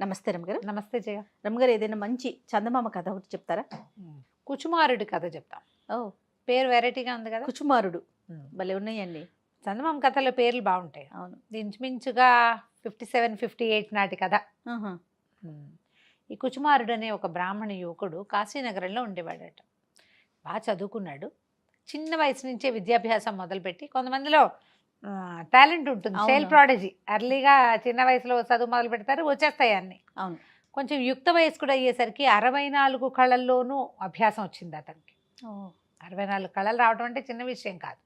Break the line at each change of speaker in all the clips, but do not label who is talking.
నమస్తే రమ్మగారు.
నమస్తే జయ.
రమ్మగారు, ఏదైనా మంచి చందమామ కథ ఒకటి చెప్తారా?
కుచుమారుడి కథ చెప్తాం.
ఓ,
పేరు వెరైటీగా ఉంది కదా.
కుచుమారుడు భలే ఉన్నాయండి.
చందమామ కథలో పేర్లు బాగుంటాయి.
అవును.
ఇంచుమించుగా 57-58 నాటి కథ.
ఆహా.
ఈ కుచుమారుడు అనే ఒక బ్రాహ్మణ యువకుడు కాశీనగరంలో ఉండేవాడట. బాగా చదువుకున్నాడు. చిన్న వయసు నుంచే విద్యాభ్యాసం మొదలుపెట్టి, కొంతమందిలో టాలెంట్ ఉంటుంది,
అవును.
చైల్డ్ ప్రాడజీ, ఎర్లీగా చిన్న వయసులో చదువు మొదలు పెడతారు, వచ్చేస్తాయి అన్ని.
అవును.
కొంచెం యుక్త వయస్కుడు అయ్యేసరికి 64 కళల్లోనూ అభ్యాసం వచ్చింది అతనికి.
ఓ.
64 కళలు రావడం అంటే చిన్న విషయం కాదు.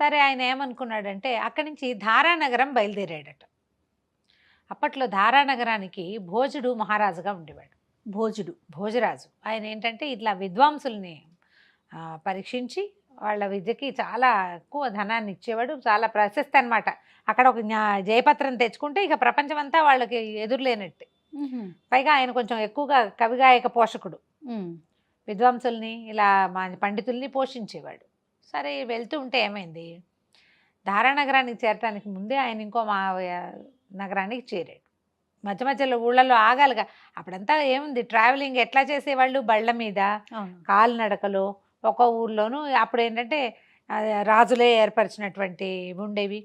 సరే, ఆయన ఏమనుకున్నాడంటే అక్కడి నుంచి ధారానగరం బయలుదేరాడట. అప్పట్లో ధారానగరానికి భోజుడు మహారాజుగా ఉండేవాడు. భోజరాజు ఆయన ఏంటంటే ఇట్లా విద్వాంసుల్ని పరీక్షించి వాళ్ళ విద్యకి చాలా ఎక్కువ ధనాన్ని ఇచ్చేవాడు. చాలా ప్రశస్తి అనమాట. అక్కడ ఒక జయపత్రం తెచ్చుకుంటే ఇక ప్రపంచం అంతా వాళ్ళకి ఎదురులేనట్టే. పైగా ఆయన కొంచెం ఎక్కువగా కవిగాయక పోషకుడు. విద్వాంసుల్ని ఇలా పండితుల్ని పోషించేవాడు. సరే, వెళ్తూ ఉంటే ఏమైంది, ధారానగరానికి చేరటానికి ముందే ఆయన ఇంకో నగరానికి చేరాడు. మధ్య మధ్యలో ఊళ్ళల్లో ఆగాలిగా. అప్పుడంతా ఏముంది, ట్రావెలింగ్ ఎట్లా చేసేవాళ్ళు, బళ్ళ మీద, కాలినడకలో. ఒక ఊర్లోనూ అప్పుడు ఏంటంటే రాజులే ఏర్పరిచినటువంటి ఉండేవి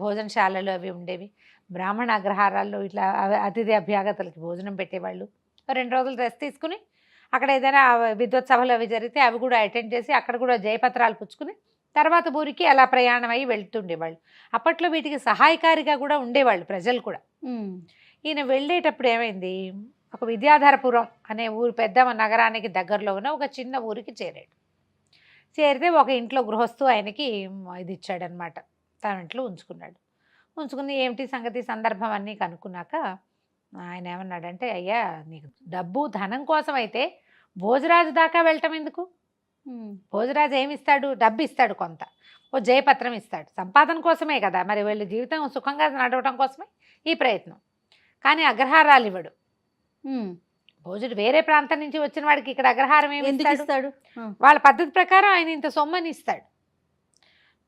భోజనశాలలు, అవి ఉండేవి. బ్రాహ్మణ అగ్రహారాల్లో ఇట్లా అతిథి అభ్యాగతలకి భోజనం పెట్టేవాళ్ళు. 2 రోజులు రెస్ట్ తీసుకుని అక్కడ ఏదైనా విద్వత్ సభలు అవి జరిగితే అవి కూడా అటెండ్ చేసి అక్కడ కూడా జయపత్రాలు పుచ్చుకుని తర్వాత ఊరికి అలా ప్రయాణం అయ్యి వెళ్తుండేవాళ్ళు. అప్పట్లో వీటికి సహాయకారిగా కూడా ఉండేవాళ్ళు ప్రజలు కూడా. ఈయన వెళ్ళేటప్పుడు ఏమైంది, ఒక విద్యాధరపురం అనే ఊరు పెద్ద నగరానికి దగ్గరలో ఉన్న ఒక చిన్న ఊరికి చేరాడు. చేరితే ఒక ఇంట్లో గృహస్థు ఆయనకి ఇది ఇచ్చాడనమాట, తన ఇంట్లో ఉంచుకున్నాడు. ఉంచుకుని ఏమిటి సంగతి సందర్భం అన్నీ కనుక్కున్నాక ఆయన ఏమన్నాడంటే, అయ్యా, నీకు డబ్బు ధనం కోసం అయితే భోజరాజు దాకా వెళ్ళటం ఎందుకు? భోజరాజు ఏమిస్తాడు? డబ్బు ఇస్తాడు, కొంత ఓ జయపత్రం ఇస్తాడు, సంపాదన కోసమే కదా. మరి వీళ్ళ జీవితం సుఖంగా నడవటం కోసమే ఈ ప్రయత్నం. కానీ అగ్రహారాలు ఇవ్వడు. భోజుడు వేరే ప్రాంతం నుంచి వచ్చిన వాడికి ఇక్కడ అగ్రహారం ఏమి ఇస్తాడు? వాళ్ళ పద్ధతి ప్రకారం ఆయన ఇంత సొమ్మని ఇస్తాడు.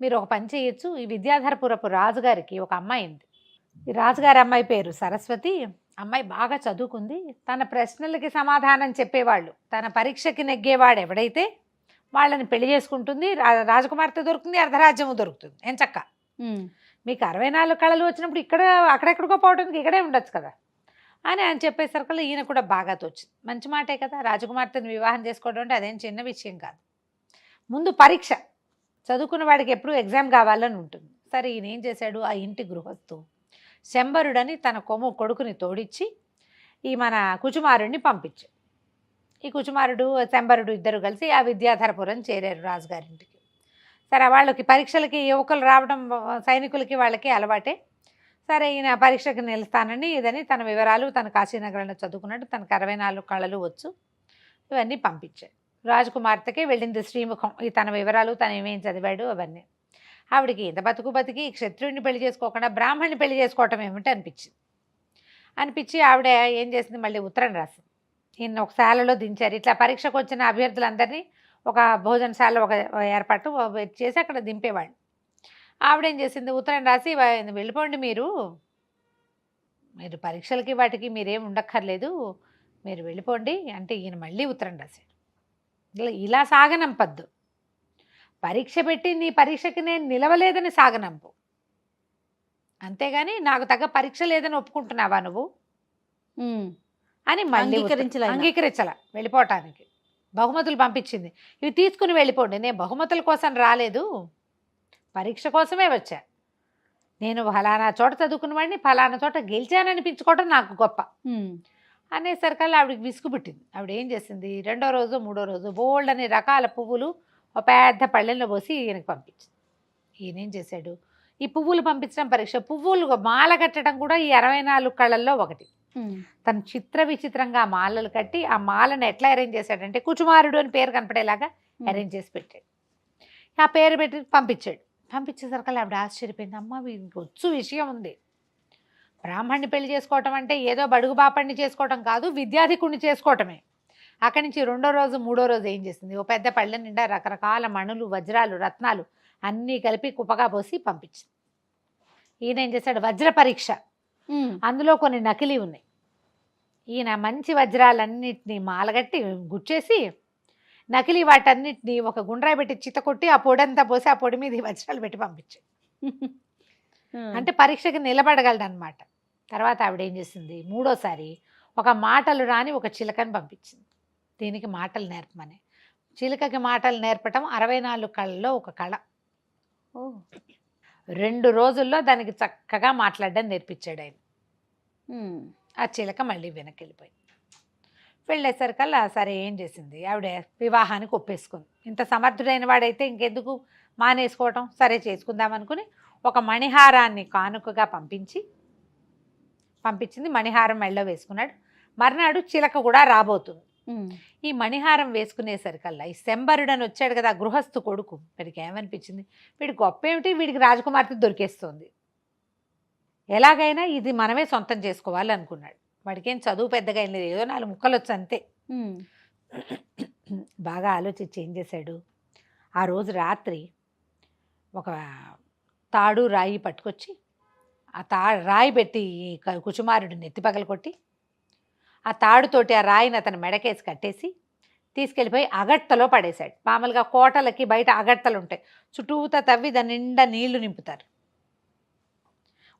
మీరు ఒక పని చేయొచ్చు, ఈ విద్యాధరపురపు రాజుగారికి ఒక అమ్మాయి ఉంది. ఈ రాజుగారి అమ్మాయి పేరు సరస్వతి. అమ్మాయి బాగా చదువుకుంది. తన ప్రశ్నలకి సమాధానం చెప్పేవాళ్ళు, తన పరీక్షకి నెగ్గేవాడు ఎవడైతే వాళ్ళని పెళ్లి చేసుకుంటుంది. రాజకుమార్తె దొరుకుతుంది, అర్ధరాజ్యము దొరుకుతుంది. ఎంచక్క మీకు 64 కళలు వచ్చినప్పుడు ఇక్కడ అక్కడెక్కడికో పోవడానికి ఇక్కడే ఉండొచ్చు కదా అని ఆయన చెప్పేసరికి ఈయన కూడా బాగా తోచింది. మంచి మాటే కదా, రాజకుమార్తెను వివాహం చేసుకోవడం అంటే అదేం చిన్న విషయం కాదు. ముందు పరీక్ష, చదువుకున్న వాడికి ఎప్పుడు ఎగ్జామ్ కావాలని ఉంటుంది. సరే, ఈయన ఏం చేశాడు, ఆ ఇంటి గృహస్థు శంబరుడని తన కొడుకుని తోడిచ్చి ఈ మన కుచుమారుడిని పంపించాడు. ఈ కుచుమారుడు శంబరుడు ఇద్దరు కలిసి ఆ విద్యాధరపురం చేరారు రాజుగారింటికి. సరే, వాళ్ళకి పరీక్షలకి యువకులు రావడం సైనికులకి వాళ్ళకి అలవాటే. సరే, ఈయన పరీక్షకు నిలుస్తానని ఇదని తన వివరాలు, తన కాశీనగరంలో చదువుకున్నట్టు తనకు 64 కళలు వచ్చు, ఇవన్నీ పంపించాడు. రాజకుమార్తెకి వెళ్ళింది శ్రీముఖం, ఈ తన వివరాలు, తను ఏమేం చదివాడు అవన్నీ. ఆవిడికి ఇంత బతికి క్షత్రుడిని పెళ్లి చేసుకోకుండా బ్రాహ్మణ్ణి పెళ్లి చేసుకోవటం ఏమిటి అనిపించి ఆవిడ ఏం చేసింది, మళ్ళీ ఉత్తరం రాసింది. ఈయన ఒక శాలలో దించారు. ఇట్లా పరీక్షకు వచ్చిన అభ్యర్థులందరినీ ఒక భోజనశాల ఒక ఏర్పాటు చేసి అక్కడ దింపేవాళ్ళు. ఆవిడేం చేసింది, ఉత్తరం రాసి, వెళ్ళిపోండి, మీరు పరీక్షలకి వాటికి మీరేం ఉండక్కర్లేదు, మీరు వెళ్ళిపోండి అంటే ఈయన మళ్ళీ ఉత్తరం రాశాడు. ఇలా సాగనంపద్దు, పరీక్ష పెట్టి నీ పరీక్షకి నేను నిలవలేదని సాగనంపు, అంతేగాని నాకు తగ్గ పరీక్ష లేదని ఒప్పుకుంటున్నావా నువ్వు అని మళ్ళీ అంగీకరించాల వెళ్ళిపోవటానికి. బహుమతులు పంపించింది, ఇవి తీసుకుని వెళ్ళిపోండి, నేను బహుమతుల కోసం రాలేదు, పరీక్ష కోసమే వచ్చా. నేను ఫలానా చోట చదువుకున్న వాడిని ఫలానా చోట గెలిచాననిపించుకోవడం నాకు గొప్ప అనేసరికల్లా ఆవిడకి విసుగు పుట్టింది. ఆవిడ ఏం చేసింది, 2వ రోజు 3వ రోజు బోల్డ్ అనే రకాల పువ్వులు ఒక పెద్ద పళ్ళెంలో పోసి ఈయనకి పంపించింది. ఈయన ఏం చేశాడు, ఈ పువ్వులు పంపించడం పరీక్ష, పువ్వులు మాల కట్టడం కూడా ఈ 64 కళల్లో ఒకటి. తను చిత్ర విచిత్రంగా మాలలు కట్టి ఆ మాలను ఎట్లా అరేంజ్ చేశాడంటే కుచుమారుడు అని పేరు కనపడేలాగా అరేంజ్ చేసి పెట్టాడు. ఆ పేరు పెట్టి పంపించేసరికి ఆవిడ ఆశ్చర్యపోయింది. అమ్మ, వీరికి వచ్చు విషయం ఉంది, బ్రాహ్మణ్ణి పెళ్లి చేసుకోవటం అంటే ఏదో బడుగు బాపణ్ణి చేసుకోవటం కాదు, విద్యాధికుడిని చేసుకోవటమే. అక్కడి నుంచి 2వ రోజు 3వ రోజు ఏం చేసింది, ఓ పెద్ద పళ్ళె నిండా రకరకాల మణులు, వజ్రాలు, రత్నాలు అన్నీ కలిపి కుప్పగా పోసి పంపించింది. ఈయన ఏం చేశాడు, వజ్ర పరీక్ష, అందులో కొన్ని నకిలీ ఉన్నాయి, ఈయన మంచి వజ్రాలన్నిటినీ మాలగట్టి గుచ్చేసి నకిలీ వాటన్నిటిని ఒక గుండ్రాయి పెట్టి చితకొట్టి ఆ పొడంతా పోసి ఆ పొడి మీద ఈ వజ్రాలు పెట్టి పంపించాడు. అంటే పరీక్షకి నిలబడగలడనమాట. తర్వాత ఆవిడ ఏం చేసింది, మూడోసారి ఒక మాటలు రాని ఒక చిలకని పంపించింది. దీనికి మాటలు నేర్పమని. చిలుకకి మాటలు నేర్పటం 64 కళల్లో ఒక కళ. 2 రోజుల్లో దానికి చక్కగా మాట్లాడడం నేర్పించాడు ఆయన. ఆ చిలక మళ్ళీ వెనక్కి వెళ్ళిపోయింది. వెళ్ళేసరికల్లా సరే ఏం చేసింది, ఆవిడ వివాహానికి ఒప్పేసుకుంది. ఇంత సమర్థుడైన వాడైతే ఇంకెందుకు మానేసుకోవటం, సరే చేసుకుందాం అనుకుని ఒక మణిహారాన్ని కానుకగా పంపించింది. మణిహారం మెళ్ళో వేసుకున్నాడు. మర్నాడు చిలక కూడా రాబోతుంది. ఈ మణిహారం వేసుకునేసరికల్లా ఈ శంబరుడని వచ్చాడు కదా గృహస్థు కొడుకు, వీడికి ఏమనిపించింది, వీడి గొప్ప ఏమిటి, వీడికి రాజకుమార్తె దొరికేస్తుంది, ఎలాగైనా ఇది మనమే సొంతం చేసుకోవాలి అనుకున్నాడు. వాడికేం చదువు పెద్దగా ఏం లేదు, ఏదో 4 ముక్కలు వచ్చు అంతే. బాగా ఆలోచించి ఏం చేశాడు, ఆ రోజు రాత్రి ఒక తాడు రాయి పట్టుకొచ్చి ఆ రాయి పెట్టి కుచుమారుడు నెత్తి పగలు కొట్టి ఆ తాడుతోటి ఆ రాయిని అతను మెడకేసి కట్టేసి తీసుకెళ్ళిపోయి అగట్టలో పడేశాడు. మామూలుగా కోటలకి బయట అగట్టలు ఉంటాయి, చుట్టూతా తవ్వి దాని నిండా నీళ్లు నింపుతారు.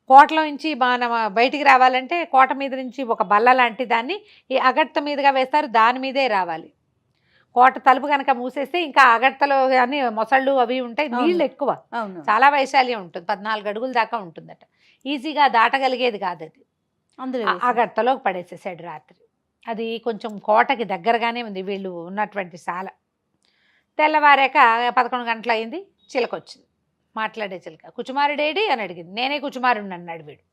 కోటలో నుంచి మనం బయటికి రావాలంటే కోట మీద నుంచి ఒక బల్ల లాంటి దాన్ని ఈ అగట్ట మీదుగా వేస్తారు, దాని మీదే రావాలి. కోట తలుపు కనుక మూసేస్తే ఇంకా అగట్టలో కానీ మొసళ్ళు అవి ఉంటాయి, నీళ్ళు ఎక్కువ, చాలా వైశాల్యం ఉంటుంది, 14 అడుగుల దాకా ఉంటుందట. ఈజీగా దాటగలిగేది కాదు అది. అందులో అగట్టలోకి పడేసేసాడు రాత్రి. అది కొంచెం కోటకి దగ్గరగానే ఉంది వీళ్ళు ఉన్నటువంటి శాల. తెల్లవారాక 11 గంటలు అయింది, చిలక వచ్చింది, మాట్లాడే చిలక. కుచుమారుడేడి అని అడిగింది. నేనే కుచుమారుడిని అన్నాడు వీడు.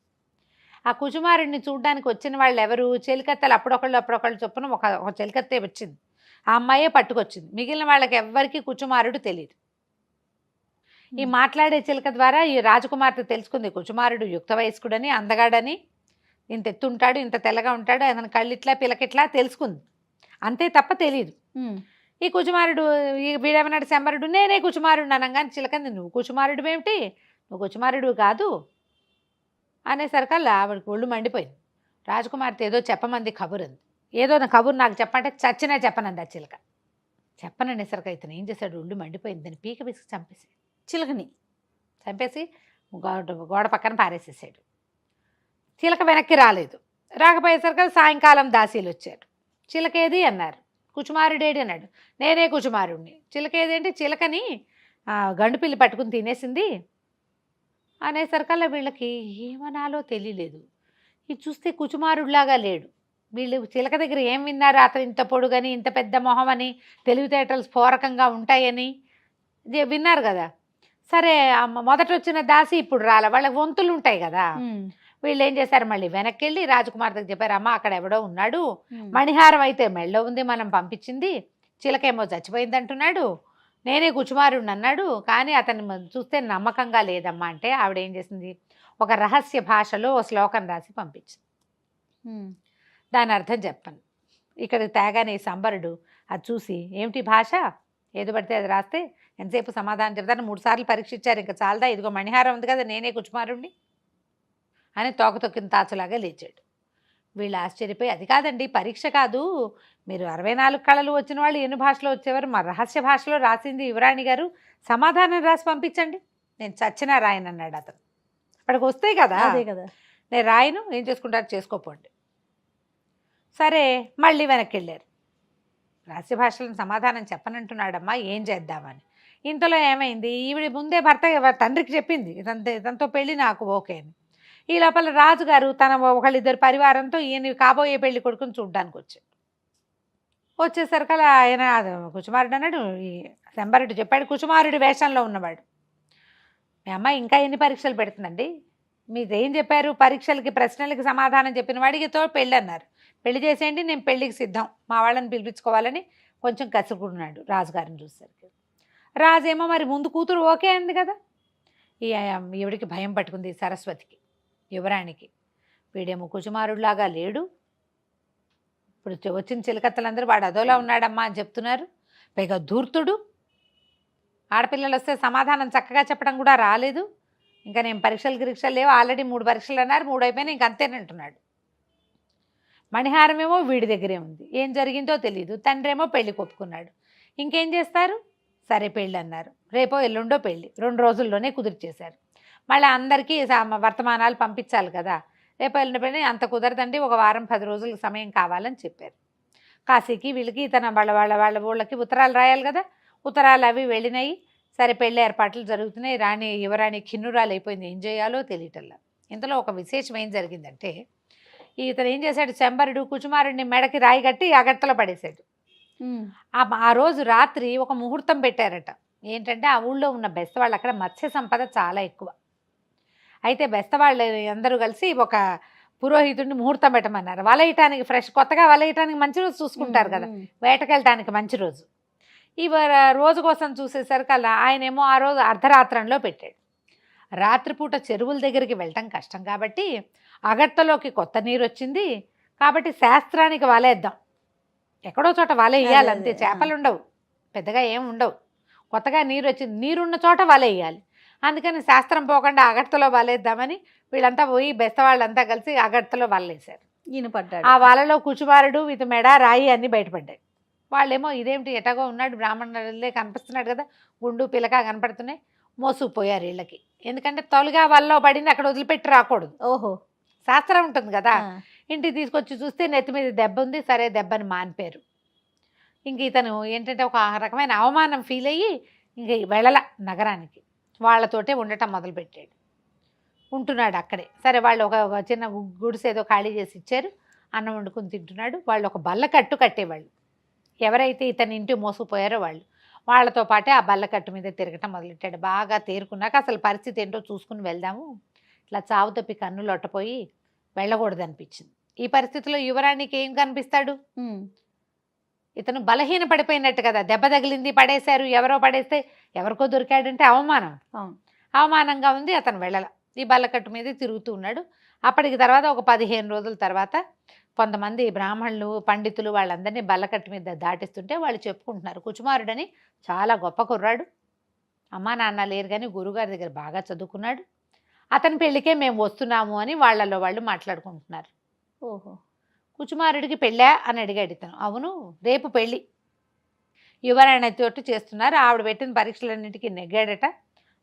ఆ కుచుమారుడిని చూడ్డానికి వచ్చిన వాళ్ళు ఎవరు, చెలికత్తెలు అప్పుడొకళ్ళు చొప్పున ఒక చెలికత్తే వచ్చింది. ఆ అమ్మాయే పట్టుకొచ్చింది. మిగిలిన వాళ్ళకి ఎవ్వరికీ కుచుమారుడు తెలియదు. ఈ మాట్లాడే చిలక ద్వారా ఈ రాజకుమార్తె తెలుసుకుంది కుచుమారుడు యుక్త వయస్కుడని, అందగాడని, ఇంత ఎత్తుంటాడు, ఇంత తెల్లగా ఉంటాడు, అతని కళ్ళిట్లా పిలకిట్లా తెలుసుకుంది, అంతే తప్ప తెలియదు. ఈ కుచుమారుడు వీడేమన్నాడు, శంబరుడు నేనే కుచుమారుడు అనగానే చిలకంది, నువ్వు కుచుమారుడు ఏమిటి, నువ్వు కుచుమారుడు కాదు అనేసరికల్లా ఆవిడకి ఒళ్ళు మండిపోయింది. రాజకుమార్తె ఏదో చెప్పమంది కబురు అంది. ఏదో నా కబురు నాకు చెప్పంటే చచ్చినా చెప్పనంది ఆ చిలక. చెప్పననేసరికి ఇతను ఏం చేశాడు, ఒళ్ళు మండిపోయింది, దాన్ని పీక పిసికి చంపేసి చిలకని చంపేసి గోడ పక్కన పారేసేసాడు. చిలక వెనక్కి రాలేదు. రాకపోయేసరికి సాయంకాలం దాసీలు వచ్చారు. చిలకేది అన్నారు. కుచుమారుడేడి అన్నాడు. నేనే కుచుమారుడిని. చిలకేది అంటే చిలకని గండుపిల్లి పట్టుకుని తినేసింది అనేసరికల్లా వీళ్ళకి ఏమనాలో తెలియలేదు. ఇది చూస్తే కుచుమారుడిలాగా లేడు. వీళ్ళు చిలక దగ్గర ఏం విన్నారు, అతను ఇంత పొడుగని, ఇంత పెద్ద మొహం అని, తెలివితేటలు స్ఫోరకంగా ఉంటాయని విన్నారు కదా. సరే మొదట వచ్చిన దాసి ఇప్పుడు రాలే, వాళ్ళకి వంతులు ఉంటాయి కదా. వీళ్ళు ఏం చేశారు, మళ్ళీ వెనక్కి వెళ్ళి రాజకుమార్తెకి చెప్పారు, అమ్మ అక్కడ ఎవడో ఉన్నాడు, మణిహారం అయితే మెళ్ళో ఉంది, మనం పంపించింది, చిలకేమో చచ్చిపోయింది అంటున్నాడు, నేనే కుచుమారుడిని అన్నాడు, కానీ అతన్ని చూస్తే నమ్మకంగా లేదమ్మా అంటే ఆవిడ ఏం చేసింది, ఒక రహస్య భాషలో ఓ శ్లోకం రాసి పంపించింది. దాని అర్థం చెప్పాను. ఇక్కడ తేగానే సంబరుడు అది చూసి, ఏమిటి భాష, ఏదో పడితే అది రాస్తే ఎంతసేపు సమాధానం చెప్తాను, 3 సార్లు పరీక్షించారు, ఇంకా చాలదా, ఇదిగో మణిహారం ఉంది కదా, నేనే కుచుమారుణ్ణి అని తోక తొక్కిన తాచులాగా లేచాడు. వీళ్ళు ఆశ్చర్యపోయి, అది కాదండి పరీక్ష కాదు, మీరు 64 కళలు వచ్చిన వాళ్ళు ఎన్ని భాషలో వచ్చేవారు, మా రహస్య భాషలో రాసింది యువరాణి గారు, సమాధానం రాసి పంపించండి, నేను చచ్చినా రాయను అన్నాడు అతను. అక్కడికి వస్తాయి కదా, అదే కదా, నేను రాయను, ఏం చేసుకుంటారు చేసుకోపోండి. సరే మళ్ళీ వెనక్కి వెళ్ళారు. రహస్య భాషలను సమాధానం చెప్పనంటున్నాడమ్మా, ఏం చేద్దామని. ఇంతలో ఏమైంది, ఈవిడ ముందే భర్త తండ్రికి చెప్పింది, ఇతనితో పెళ్ళి నాకు ఓకే అని. ఈ లోపల రాజుగారు తన ఒకళ్ళిద్దరు పరివారంతో ఈయన కాబోయే పెళ్లి కొడుకుని చూడ్డానికి వచ్చాడు. వచ్చేసరికి అలా ఆయన కుచుమారుడు అన్నాడు, ఈ శంబరుడు చెప్పాడు, కుచుమారుడి వేషంలో ఉన్నవాడు, మీ అమ్మాయి ఇంకా ఎన్ని పరీక్షలు పెడుతుందండి, మీరు ఏం చెప్పారు, పరీక్షలకి ప్రశ్నలకి సమాధానం చెప్పిన వాడికితో పెళ్ళి అన్నారు, పెళ్లి చేసేయండి, నేను పెళ్ళికి సిద్ధం, మా వాళ్ళని పిలిపించుకోవాలని కొంచెం కసుకున్నాడు రాజుగారిని చూసేసరికి. రాజేమో మరి ముందు కూతురు ఓకే అంది కదా. ఈవిడికి భయం పట్టుకుంది, సరస్వతికి, యువరాణికి. వీడేమో కుచుమారుడిలాగా లేడు, ఇప్పుడు వచ్చిన చిలకత్తలందరూ వాడు అదోలా ఉన్నాడమ్మా అని చెప్తున్నారు, పైగా ధూర్తుడు, ఆడపిల్లలు వస్తే సమాధానం చక్కగా చెప్పడం కూడా రాలేదు, ఇంకా నేను పరీక్షలు లేవు, ఆల్రెడీ 3 పరీక్షలు అన్నారు, 3 అయిపోయినా ఇంక అంతేనంటున్నాడు. మణిహారం ఏమో వీడి దగ్గరే ఉంది. ఏం జరిగిందో తెలియదు. తండ్రి ఏమో పెళ్లి ఒప్పుకున్నాడు. ఇంకేం చేస్తారు? సరే పెళ్ళి అన్నారు. రేపో ఎల్లుండో పెళ్ళి, 2 రోజుల్లోనే కుదిర్చేశారు. మళ్ళీ అందరికీ వర్తమానాలు పంపించాలి కదా. రేపు వెళ్ళిన పెళ్ళి అంత కుదరదండి, ఒక వారం 10 రోజుల సమయం కావాలని చెప్పారు. కాశీకి వీళ్ళకి వాళ్ళ ఊళ్ళకి ఉత్తరాలు రాయాలి కదా. ఉత్తరాలు అవి వెళ్ళినాయి. సరే పెళ్ళి ఏర్పాట్లు జరుగుతున్నాయి. యువరాణి ఖిన్నురాలు అయిపోయింది. ఏం చేయాలో తెలియటల్లా. ఇంతలో ఒక విశేషం ఏం జరిగిందంటే, ఇతను ఏం చేశాడు, శంబరుడు కుచుమారుడిని మెడకి రాయి కట్టి అగట్టలో పడేశాడు. ఆ రోజు రాత్రి ఒక ముహూర్తం పెట్టారట. ఏంటంటే ఆ ఊళ్ళో ఉన్న బెస్తవాళ్ళు, అక్కడ మత్స్య సంపద చాలా ఎక్కువ. అయితే బెస్తవాళ్ళు అందరూ కలిసి ఒక పురోహితుడిని ముహూర్తం పెట్టమన్నారు. వలయటానికి కొత్తగా వలయటానికి మంచి రోజు చూసుకుంటారు కదా, వేటకెళ్ళటానికి మంచి రోజు. ఈ రోజు కోసం చూసేసరికి అలా ఆయనేమో ఆ రోజు అర్ధరాత్రంలో పెట్టాడు. రాత్రిపూట చెరువుల దగ్గరికి వెళ్ళటం కష్టం కాబట్టి అగట్టలోకి కొత్త నీరు వచ్చింది కాబట్టి శాస్త్రానికి వలేద్దాం, ఎక్కడో చోట వల వేయాలి అంతే, చేపలు ఉండవు, పెద్దగా ఏం ఉండవు. కొత్తగా నీరు వచ్చింది, నీరున్న చోట వల వేయాలి. అందుకని శాస్త్రం పోకుండా అగట్టలో వలేద్దామని వీళ్ళంతా పోయి బెస్తవాళ్ళంతా కలిసి అగట్టలో వలేశారు.
ఈయన పడ్డాడు.
ఆ వలలో కుచుమారుడు విత్ మెడ రాయి అన్నీ బయటపడ్డాయి. వాళ్ళేమో ఇదేమిటి ఎటగో ఉన్నాడు, బ్రాహ్మణులే కనిపిస్తున్నాడు కదా, గుండు పిలక కనపడుతున్నాయి, మోసుకుపోయారు వీళ్ళకి. ఎందుకంటే తొలిగా వలలో పడింది అక్కడ వదిలిపెట్టి రాకూడదు.
ఓహో,
శాస్త్రం ఉంటుంది కదా. ఇంటికి తీసుకొచ్చి చూస్తే నెత్తి మీద దెబ్బ ఉంది. సరే దెబ్బని మానిపారు. ఇంక ఇతను ఏంటంటే ఒక రకమైన అవమానం ఫీల్ అయ్యి ఇంక వెళ్ళల నగరానికి, వాళ్ళతోటే ఉండటం మొదలుపెట్టాడు. ఉంటున్నాడు అక్కడే. సరే వాళ్ళు ఒక చిన్న గుడిసె ఏదో ఖాళీ చేసి ఇచ్చారు, అన్నం వండుకుని తింటున్నాడు. వాళ్ళు ఒక బల్లకట్టు కట్టేవాళ్ళు, ఎవరైతే ఇతని ఇంటి మోసుకుపోయారో వాళ్ళతో పాటే ఆ బల్లకట్టు మీద తిరగటం మొదలెట్టాడు. బాగా తేరుకున్నాక అసలు పరిస్థితి ఏంటో చూసుకుని వెళ్దాము, ఇట్లా చావు తప్పి కన్నులు ఒట్టపోయి వెళ్ళకూడదు అనిపించింది. ఈ పరిస్థితిలో యువరాణికి ఏం కనిపిస్తాడు, ఇతను బలహీన పడిపోయినట్టు కదా, దెబ్బ తగిలింది, పడేశారు, ఎవరో పడేస్తే ఎవరికో దొరికాడంటే అవమానంగా ఉంది. అతను వెళ్ళల, ఈ బల్లకట్టు మీద తిరుగుతూ ఉన్నాడు. అప్పటికి తర్వాత ఒక 15 రోజుల తర్వాత కొంతమంది బ్రాహ్మణులు పండితులు వాళ్ళందరినీ బల్లకట్టు మీద దాటిస్తుంటే వాళ్ళు చెప్పుకుంటున్నారు, కుచుమారుడని చాలా గొప్ప కుర్రాడు, అమ్మా నాన్న లేరు కానీ గురుగారి దగ్గర బాగా చదువుకున్నాడు, అతని పెళ్ళికే మేము వస్తున్నాము అని వాళ్ళలో వాళ్ళు మాట్లాడుకుంటున్నారు.
ఓహో,
కుచుమారుడికి పెళ్ళా అని అడిగాడు ఇతను. అవును, రేపు పెళ్ళి, యువరాణితోటి చేస్తున్నారు. ఆవిడ పెట్టిన పరీక్షలన్నింటికి నెగ్గాడట.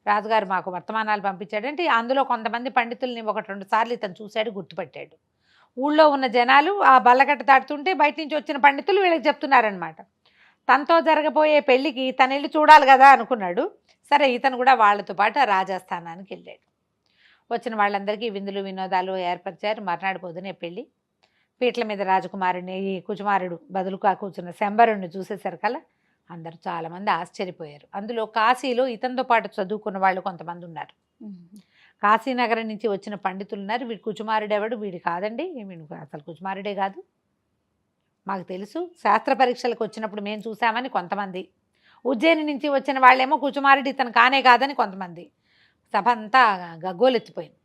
రాజుగారు మాకు వర్తమానాలు పంపించాడంటే అందులో కొంతమంది పండితుల్ని 1-2 సార్లు ఇతను చూశాడు, గుర్తుపెట్టాడు. ఊళ్ళో ఉన్న జనాలు ఆ బల్లకట్ట దాటుతుంటే బయట నుంచి వచ్చిన పండితులు వీళ్ళకి చెప్తున్నారనమాట. తనతో జరగబోయే పెళ్ళికి తను వెళ్ళి చూడాలి కదా అనుకున్నాడు. సరే ఇతను కూడా వాళ్ళతో పాటు ఆ రాజస్థానానికి వెళ్ళాడు. వచ్చిన వాళ్ళందరికీ విందులు వినోదాలు ఏర్పరిచారు. మర్నాడు పొద్దునే పెళ్ళి. పీటల మీద రాజకుమారుడిని, ఈ కుచుమారుడు బదులుగా కూర్చున్న శంబరుణ్ణి చూసేసరికల్లా అందరూ చాలామంది ఆశ్చర్యపోయారు. అందులో కాశీలో ఇతనితో పాటు చదువుకున్న వాళ్ళు కొంతమంది ఉన్నారు. కాశీనగరం నుంచి వచ్చిన పండితులు ఉన్నారు. వీడు కుచుమారుడు ఎవడు, వీడు కాదండి, వీడు అసలు కుచుమారుడే కాదు, మాకు తెలుసు, శాస్త్ర పరీక్షలకు వచ్చినప్పుడు మేము చూసామని కొంతమంది. ఉజ్జయిని నుంచి వచ్చిన వాళ్ళేమో కుచుమారుడు ఇతను కానే కాదని కొంతమంది. సభ అంతా గగ్గోలెత్తిపోయింది.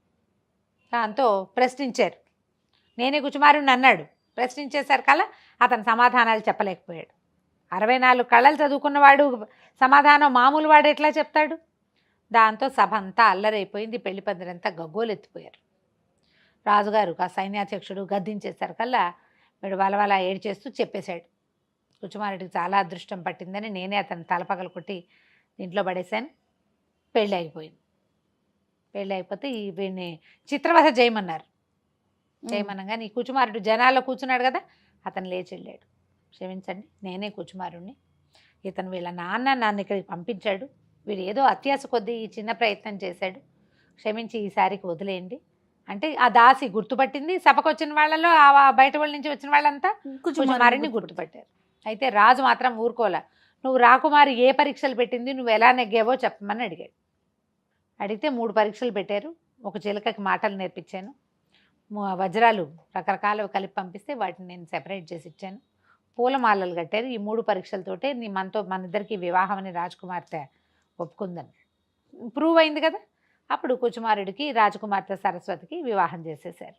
దాంతో ప్రశ్నించారు. నేనే కుచుమారుడిని అన్నాడు. ప్రశ్నించేసరికల్లా అతను సమాధానాలు చెప్పలేకపోయాడు. 64 కళలు చదువుకున్నవాడు సమాధానం మామూలు వాడు ఎట్లా చెప్తాడు? దాంతో సభ అంతా అల్లరైపోయింది. పెళ్లి పందిరంతా గగ్గోలెత్తిపోయారు. రాజుగారు ఆ సైన్యాధ్యక్షుడు గద్దించేసరికల్లా వీడు వలవల ఏడ్చేస్తూ చెప్పేశాడు, కుచుమారుడికి చాలా అదృష్టం పట్టిందని నేనే అతను తలపగలు కొట్టి దీంట్లో పడేశాను, పెళ్ళి అయిపోయింది. పెళ్ళి అయిపోతే వీడిని చిత్రవధ చేయమన్నారు. చేయమనగా నీ కుచుమారుడు జనాల్లో కూర్చున్నాడు కదా, అతను లేచి వెళ్ళాడు. క్షమించండి, నేనే కుచుమారుణ్ణి, ఇతను వీళ్ళ నాన్న నన్ను ఇక్కడికి పంపించాడు, వీడు ఏదో అత్యాశ కొద్దీ ఈ చిన్న ప్రయత్నం చేశాడు, క్షమించి ఈసారికి వదిలేయండి అంటే ఆ దాసి గుర్తుపట్టింది. సభకు వచ్చిన వాళ్ళలో ఆ బయట వాళ్ళ నుంచి వచ్చిన వాళ్ళంతా కుచుమారుని గుర్తుపట్టారు. అయితే రాజు మాత్రం ఊరుకోలే. నువ్వు రాకుమారి ఏ పరీక్షలు పెట్టింది, నువ్వు ఎలా నెగ్గావో చెప్పమని అడిగాడు. అడిగితే 3 పరీక్షలు పెట్టారు. ఒక చిలకకి మాటలు నేర్పించాను, వజ్రాలు రకరకాలు కలిపి పంపిస్తే వాటిని నేను సెపరేట్ చేసి ఇచ్చాను, పూలమాలలు కట్టారు. ఈ 3 పరీక్షలతోటే మన ఇద్దరికి వివాహం అని రాజకుమార్తె ఒప్పుకుందని ప్రూవ్ అయింది కదా. అప్పుడు కుచుమారుడికి రాజకుమార్తె సరస్వతికి వివాహం చేసేసారు.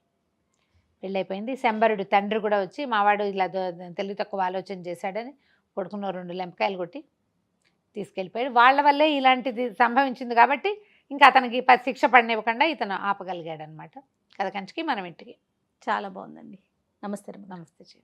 పెళ్ళైపోయింది. శంబరుడు తండ్రి కూడా వచ్చి మావాడు ఇలా తెలివి తక్కువ ఆలోచన చేశాడని కొడుకున్న 2 లెంపకాయలు కొట్టి తీసుకెళ్ళిపోయాడు. వాళ్ళ వల్లే ఇలాంటిది సంభవించింది కాబట్టి ఇంకా అతనికి శిక్ష పడినివ్వకుండా ఇతను ఆపగలిగాడు అనమాట. కథ కంచికి మనం ఇంటికి.
చాలా బాగుందండి. నమస్తే రమణ.
నమస్తే జీ.